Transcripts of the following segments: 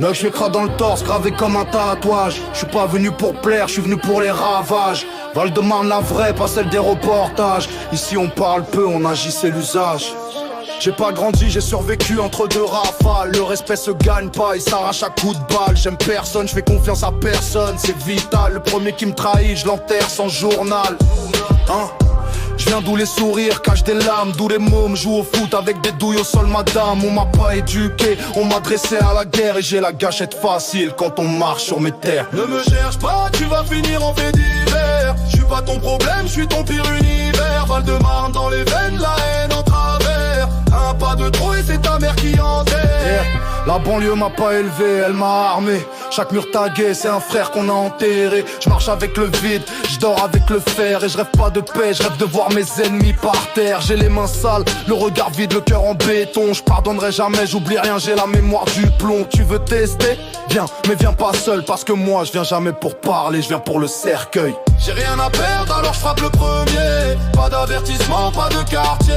Là je crade dans le torse, gravé comme un tatouage. Je suis pas venu pour plaire, je suis venu pour les ravages. Val-de-Marne la vraie, pas celle des reportages. Ici on parle peu, on agit c'est l'usage. J'ai pas grandi, j'ai survécu entre deux rafales. Le respect se gagne pas, il s'arrache à coups de balle. J'aime personne, je fais confiance à personne, c'est vital. Le premier qui me trahit, je l'enterre sans journal. Hein? Je viens d'où les sourires cachent des larmes, d'où les mômes jouent au foot avec des douilles au sol madame. On m'a pas éduqué, on m'a dressé à la guerre et j'ai la gâchette facile quand on marche sur mes terres. Ne me cherche pas, tu vas finir en fait divers. Je suis pas ton problème, je suis ton pire univers. Val-de-Marne dans les veines, la haine en travers. Un pas de trop et c'est ta mère qui enterre. La banlieue m'a pas élevé, elle m'a armé. Chaque mur tagué, c'est un frère qu'on a enterré. Je marche avec le vide, je dors avec le fer. Et je rêve pas de paix, je rêve de voir mes ennemis par terre. J'ai les mains sales, le regard vide, le cœur en béton. Je pardonnerai jamais, j'oublie rien, j'ai la mémoire du plomb. Tu veux tester? Viens, mais viens pas seul. Parce que moi je viens jamais pour parler, je viens pour le cercueil. J'ai rien à perdre, alors je frappe le premier. Pas d'avertissement, pas de quartier.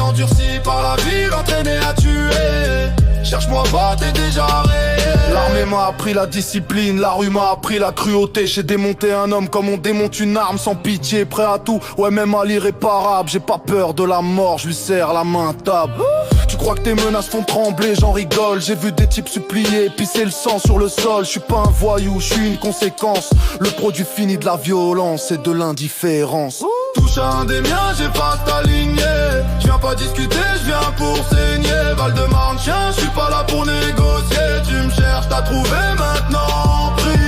Endurci par la ville, entraîné à tuer. Cherche-moi pas, t'es déjà réel. L'armée m'a appris la discipline, la rue m'a appris la cruauté. J'ai démonté un homme comme on démonte une arme sans pitié. Prêt à tout, ouais même à l'irréparable. J'ai pas peur de la mort, je lui serre la main à table. Tu crois que tes menaces font trembler, j'en rigole. J'ai vu des types supplier, pisser le sang sur le sol. Je suis pas un voyou, je suis une conséquence. Le produit fini de la violence et de l'indifférence. Touche à un des miens, j'ai pas ta lignée. Je viens pas discuter, je viens pour saigner. Val-de-Marne, chien, je suis pas là pour négocier. Tu me cherches, t'as trouvé maintenant, pris.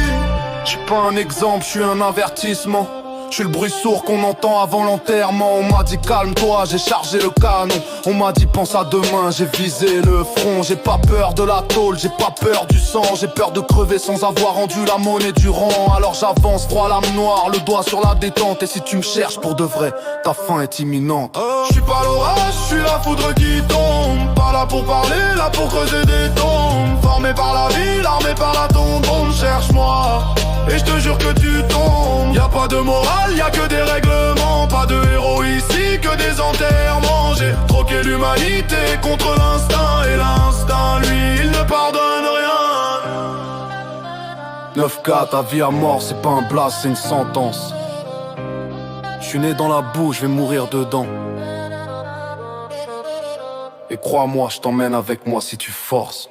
Je suis pas un exemple, je suis un avertissement. Je suis le bruit sourd qu'on entend avant l'enterrement. On m'a dit calme-toi, j'ai chargé le canon. On m'a dit pense à demain, j'ai visé le front. J'ai pas peur de la tôle, j'ai pas peur du sang. J'ai peur de crever sans avoir rendu la monnaie du rang. Alors j'avance, froid lame noire, le doigt sur la détente. Et si tu me cherches pour de vrai, ta fin est imminente. Je suis pas l'orage, je suis la foudre qui tombe. Pas là pour parler, là pour creuser des tombes. Formé par la ville, armé par la tombe. Cherche-moi, et je te jure que tu tombes. Y'a pas de morale, y'a que des règlements. Pas de héros ici, que des enterrements. J'ai troqué l'humanité contre l'instinct. Et l'instinct, lui, il ne pardonne rien. 9K, ta vie à mort, c'est pas un blast, c'est une sentence. Je suis né dans la boue, je vais mourir dedans. Et crois-moi, je t'emmène avec moi si tu forces.